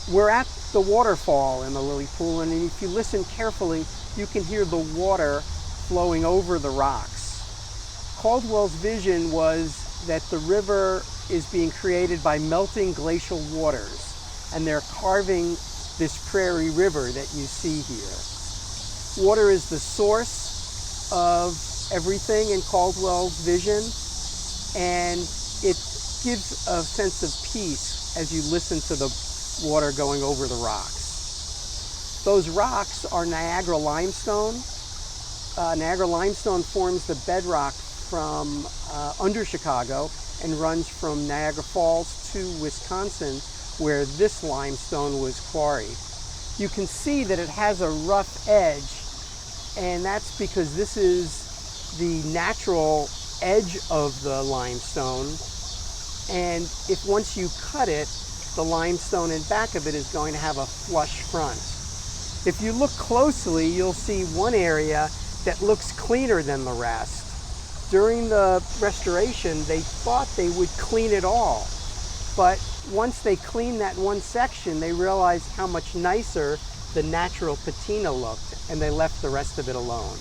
We're at the waterfall in the lily pool, and if you listen carefully, you can hear the water flowing over the rocks. Caldwell's vision was that the river is being created by melting glacial waters, and they're carving this prairie river that you see here. Water is the source of everything in Caldwell's vision, and it gives a sense of peace as you listen to the water going over the rocks. Those rocks are Niagara limestone. Niagara limestone forms the bedrock from under Chicago and runs from Niagara Falls to Wisconsin, where this limestone was quarried. You can see that it has a rough edge, and that's because this is the natural edge of the limestone, and if once you cut it, the limestone in back of it is going to have a flush front. If you look closely, you'll see one area that looks cleaner than the rest. During the restoration, they thought they would clean it all, but once they cleaned that one section, they realized how much nicer the natural patina looked, and they left the rest of it alone.